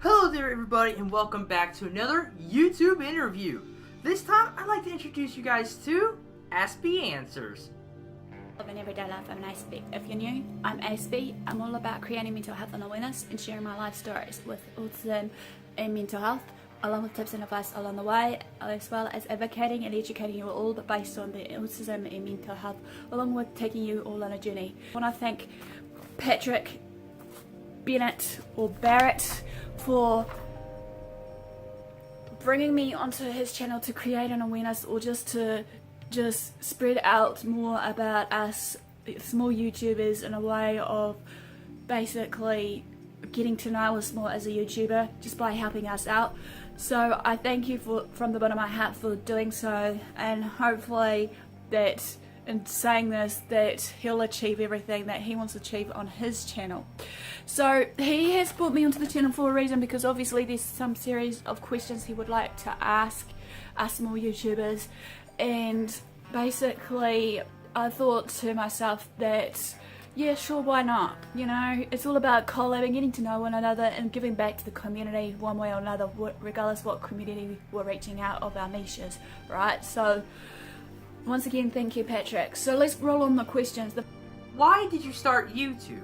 Hello there everybody and welcome back to another YouTube interview. This time I'd like to introduce you guys to Aspie Answers. Of an everyday life, I'm Aspie. If you're new, I'm Aspie. I'm all about creating mental health and awareness and sharing my life stories with autism and mental health, along with tips and advice along the way, as well as advocating and educating you all based on the autism and mental health, along with taking you all on a journey. I want to thank Patrick Bennett or Barrett for bringing me onto his channel to create an awareness, or just to spread out more about us small YouTubers in a way of basically getting to know us more as a YouTuber just by helping us out. So I thank you from the bottom of my heart for doing so, and hopefully that in saying this that he'll achieve everything that he wants to achieve on his channel. So he has brought me onto the channel for a reason, because obviously there's some series of questions he would like to ask us small YouTubers, and basically I thought to myself that yeah, sure, why not? You know, it's all about collabing, getting to know one another and giving back to the community one way or another, regardless what community we're reaching out of our niches, right? So once again, thank you, Patrick. So let's roll on the questions. Why did you start YouTube?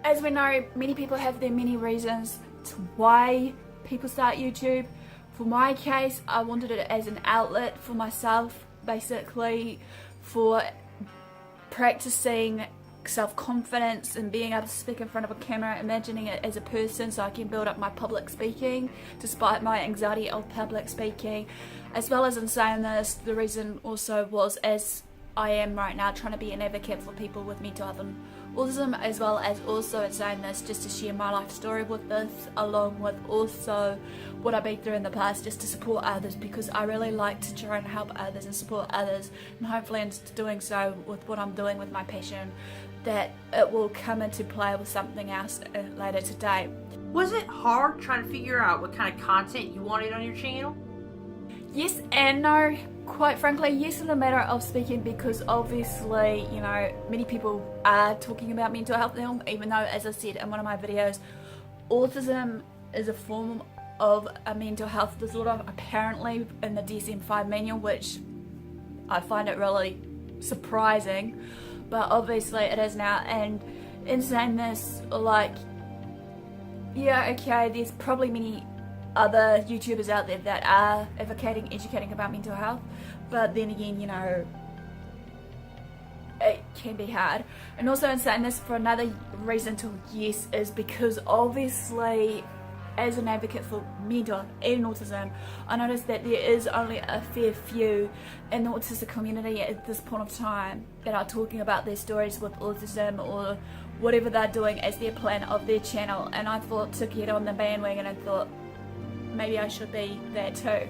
As we know, many people have their many reasons to why people start YouTube. For my case, I wanted it as an outlet for myself, basically for practicing self-confidence and being able to speak in front of a camera, imagining it as a person so I can build up my public speaking despite my anxiety of public speaking. As well as in saying this, the reason also was, as I am right now, trying to be an advocate for people with mental health and autism, as well as also in saying this just to share my life story with this, along with also what I've been through in the past, just to support others, because I really like to try and help others and support others, and hopefully in doing so with what I'm doing with my passion, that it will come into play with something else later today. Was it hard trying to figure out what kind of content you wanted on your channel? Yes and no. Quite frankly, yes, in the matter of speaking, because obviously, you know, many people are talking about mental health now, even though, as I said in one of my videos, autism is a form of a mental health disorder, apparently in the DSM-5 manual, which I find it really surprising, but obviously it is now. And in saying this, like, yeah, okay, there's probably many other YouTubers out there that are advocating, educating about mental health, but then again, you know, it can be hard. And also in saying this, for another reason to yes, is because obviously as an advocate for mental and autism, I noticed that there is only a fair few in the autistic community at this point of time that are talking about their stories with autism or whatever they're doing as their plan of their channel. And I thought to get on the bandwagon and thought maybe I should be there too.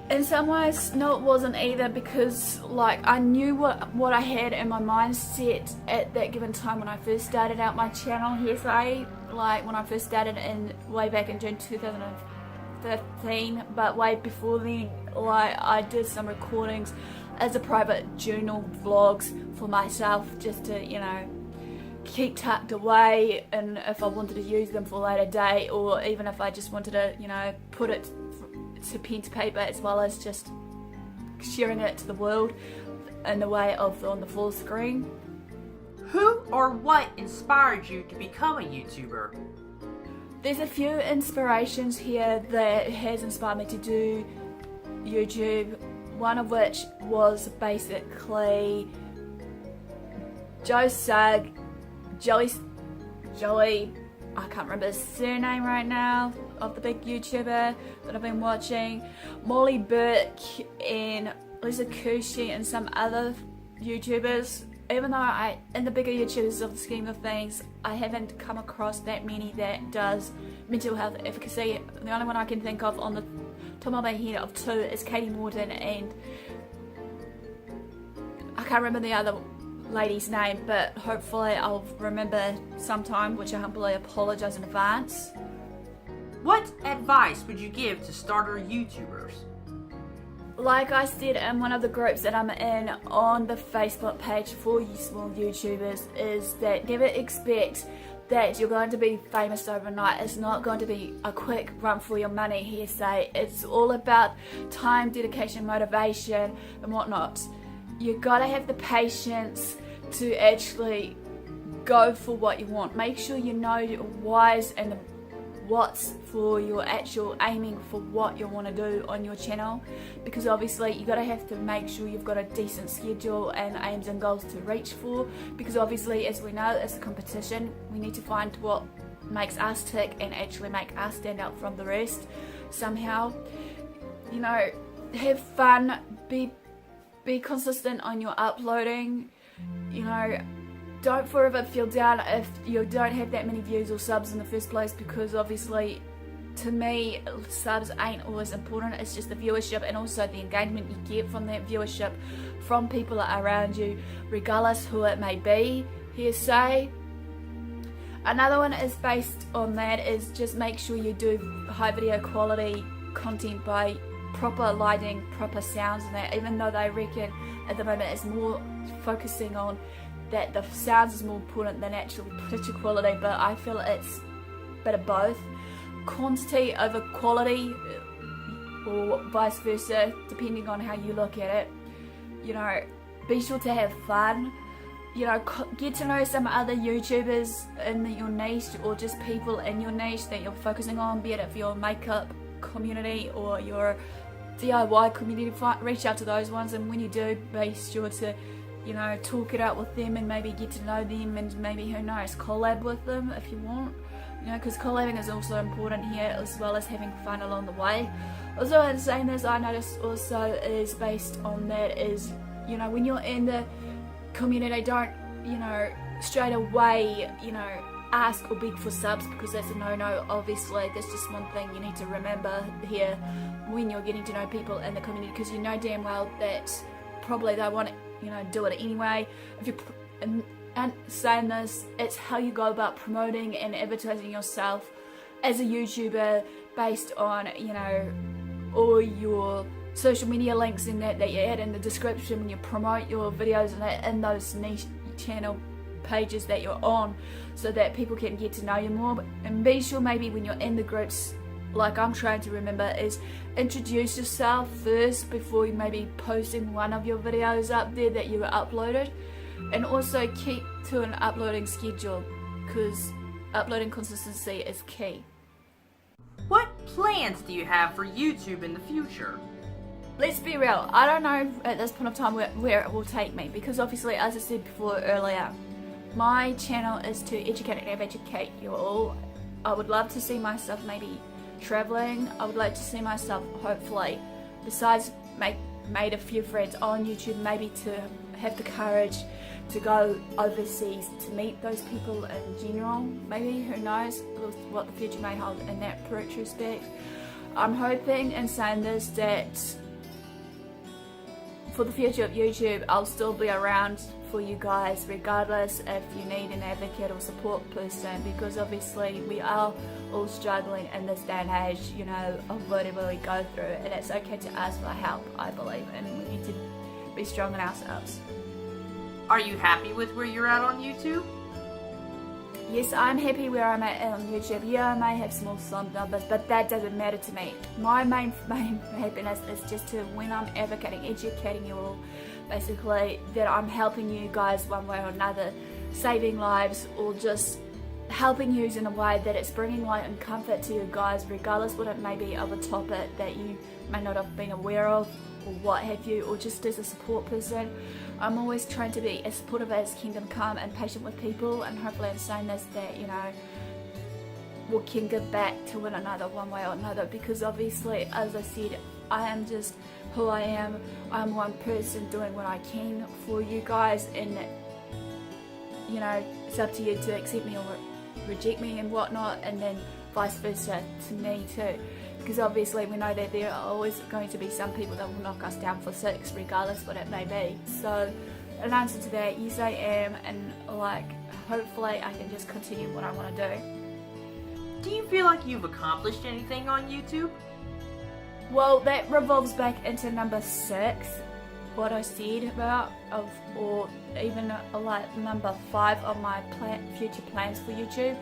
In some ways, no, it wasn't either, because like I knew what I had in my mindset at that given time when I first started out my channel. Yes, like when I first started way back in June 2015, but way before then, like I did some recordings as a private journal vlogs for myself, just to, you know, keep tucked away, and if I wanted to use them for a later date, or even if I just wanted to, you know, put it to pen to paper, as well as just sharing it to the world in the way of on the full screen. Who or what inspired you to become a YouTuber? There's a few inspirations here that has inspired me to do YouTube, one of which was basically Joey, I can't remember his surname right now, of the big YouTuber that I've been watching, Molly Burke and Lisa Kouchi and some other YouTubers. Even though in the bigger YouTubers of the scheme of things, I haven't come across that many that does mental health advocacy. The only one I can think of on the top of my head of two is Katie Morton, and I can't remember the other lady's name, but hopefully I'll remember sometime, which I humbly apologize in advance. What advice would you give to starter YouTubers? Like I said in one of the groups that I'm in on the Facebook page for you small YouTubers, is that never expect that you're going to be famous overnight. It's not going to be a quick run for your money hearsay. It's all about time, dedication, motivation and whatnot. You gotta have the patience to actually go for what you want. Make sure you know your whys and the what's for your actual aiming for what you want to do on your channel, because obviously you gotta have to make sure you've got a decent schedule and aims and goals to reach for, because obviously, as we know, it's a competition. We need to find what makes us tick and actually make us stand out from the rest somehow. You know, have fun, be consistent on your uploading. You know, don't forever feel down if you don't have that many views or subs in the first place, because obviously, to me, subs ain't always important. It's just the viewership and also the engagement you get from that viewership from people around you, regardless who it may be, hearsay. Another one is based on that is just make sure you do high video quality content by proper lighting, proper sounds and that, even though they reckon at the moment it's more focusing on that the sounds is more important than actual picture quality, but I feel it's a bit of both. Quantity over quality, or vice versa, depending on how you look at it. You know, be sure to have fun. You know, get to know some other YouTubers in your niche, or just people in your niche that you're focusing on, be it for your makeup community or your DIY community. Reach out to those ones, and when you do, be sure to, you know, talk it out with them and maybe get to know them, and maybe, who knows, collab with them if you want, you know, because collabing is also important here, as well as having fun along the way. Also, in saying this, I noticed also is based on that is, you know, when you're in the community, don't, you know, straight away, you know, ask or beg for subs, because that's a no-no. Obviously, that's just one thing you need to remember here when you're getting to know people in the community, because you know damn well that probably they want to, you know, do it anyway. If you and saying this, it's how you go about promoting and advertising yourself as a YouTuber based on, you know, all your social media links in that you add in the description when you promote your videos and that in those niche channel pages that you're on, so that people can get to know you more. And be sure maybe when you're in the groups, like I'm trying to remember, is introduce yourself first before you maybe posting one of your videos up there that you uploaded, and also keep to an uploading schedule, because uploading consistency is key. What plans do you have for YouTube in the future? Let's be real, I don't know at this point of time where it will take me, because obviously, as I said before earlier, my channel is to educate and educate you all. I would love to see myself maybe traveling. I would like to see myself, hopefully, besides made a few friends on YouTube, maybe to have the courage to go overseas to meet those people in general. Maybe, who knows what the future may hold in that retrospect. I'm hoping in saying this that for the future of YouTube, I'll still be around for you guys, regardless if you need an advocate or support person, because obviously we are all struggling in this day and age, you know, of whatever we go through, and it's okay to ask for help, I believe, and we need to be strong in ourselves. Are you happy with where you're at on YouTube? Yes, I'm happy where I'm at on YouTube. Yeah, I may have small sub numbers, but that doesn't matter to me. My main happiness is just to, when I'm advocating, educating you all, basically, that I'm helping you guys one way or another, saving lives, or just helping you in a way that it's bringing light and comfort to you guys, regardless what it may be of a topic that you may not have been aware of, or what have you, or just as a support person. I'm always trying to be as supportive as Kingdom Come and patient with people, and hopefully in saying this that, you know, we can give back to one another one way or another, because obviously, as I said, I am just who I am. I'm one person doing what I can for you guys, and, you know, it's up to you to accept me or reject me and whatnot, and then vice versa to me too. Because obviously we know that there are always going to be some people that will knock us down for six, regardless what it may be. So, in answer to that, yes I am, and like, hopefully I can just continue what I want to do. Do you feel like you've accomplished anything on YouTube? Well, that revolves back into number 6, what I said about, or even like number 5 of my future plans for YouTube,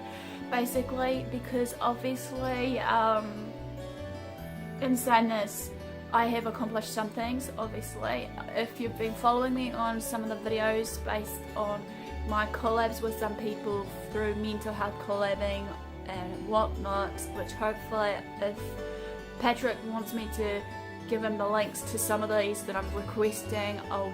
basically, because obviously in saying this, I have accomplished some things. Obviously, if you've been following me on some of the videos based on my collabs with some people through mental health collabing and whatnot, which hopefully, if Patrick wants me to give him the links to some of these that I'm requesting, I'll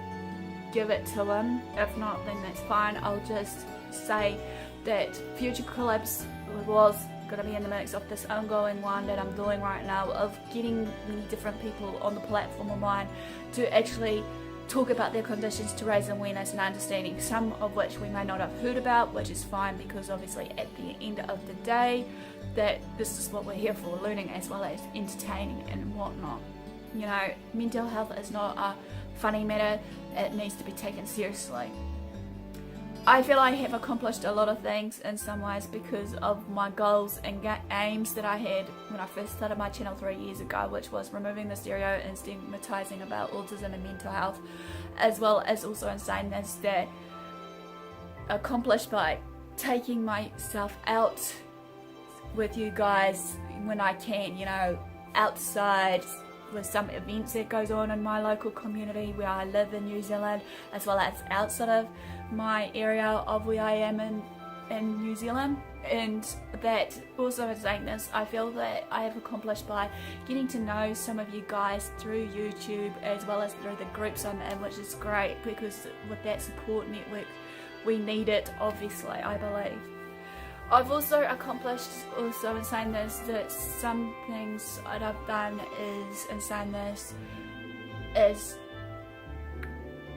give it to him. If not, then that's fine. I'll just say that future collabs was going to be in the mix of this ongoing one that I'm doing right now, of getting many different people on the platform of mine to actually talk about their conditions, to raise awareness and understanding, some of which we may not have heard about, which is fine, because obviously at the end of the day that this is what we're here for, learning as well as entertaining and whatnot. You know, mental health is not a funny matter, it needs to be taken seriously. I feel I have accomplished a lot of things in some ways because of my goals and aims that I had when I first started my channel 3 years ago, which was removing the stereo and stigmatizing about autism and mental health, as well as also in saying this, that accomplished by taking myself out with you guys when I can, you know, outside with some events that goes on in my local community where I live in New Zealand, as well as outside of my area of where I am in New Zealand. And that also in saying this, I feel that I have accomplished by getting to know some of you guys through YouTube as well as through the groups I'm in, which is great, because with that support network we need it, obviously, I believe. I've also accomplished, also in saying this, that some things that I've done is, in saying this, is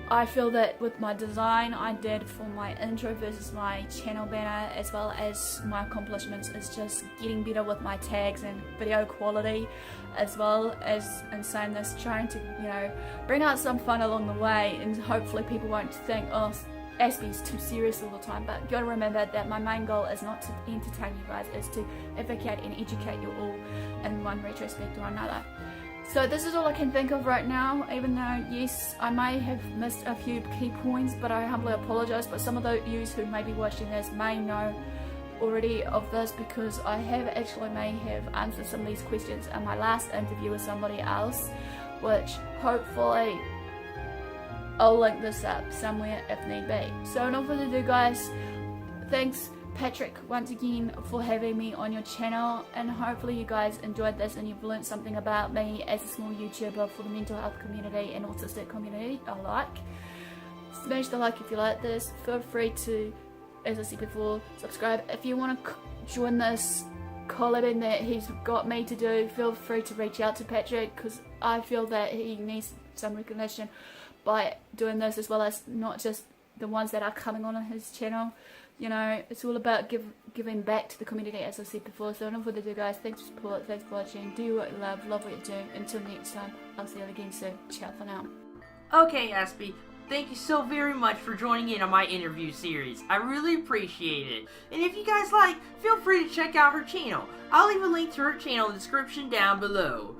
I feel that with my design I did for my intro versus my channel banner, as well as my accomplishments, is just getting better with my tags and video quality, as well as, in saying this, trying to, you know, bring out some fun along the way, and hopefully people won't think, oh, Aspie is too serious all the time. But you gotta remember that my main goal is not to entertain you guys, is to advocate and educate you all in one retrospect or another. So this is all I can think of right now, even though yes, I may have missed a few key points, but I humbly apologise. But some of those who may be watching this may know already of this, because I have actually may have answered some of these questions in my last interview with somebody else, which hopefully I'll link this up somewhere if need be. So enough further ado, guys, thanks Patrick once again for having me on your channel, and hopefully you guys enjoyed this and you've learned something about me as a small YouTuber for the mental health community and autistic community alike. Smash the like if you like this. Feel free to, as I said before, subscribe. If you want to join this collabing that he's got me to do, feel free to reach out to Patrick, because I feel that he needs some recognition by doing this, as well as not just the ones that are coming on his channel. You know, it's all about giving back to the community, as I said before. So enough with the guys, thanks for support, thanks for watching, do what you love what you do. Until next time, I'll see you again soon. Ciao for now. Okay, Aspie, thank you so very much for joining in on my interview series. I really appreciate it. And if you guys like, feel free to check out her channel. I'll leave a link to her channel in the description down below.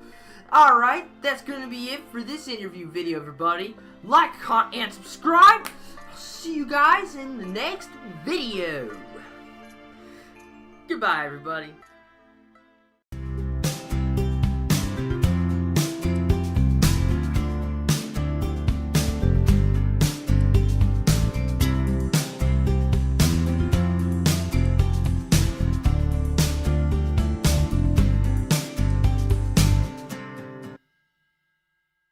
Alright, that's going to be it for this interview video, everybody. Like, comment, and subscribe. I'll see you guys in the next video. Goodbye, everybody.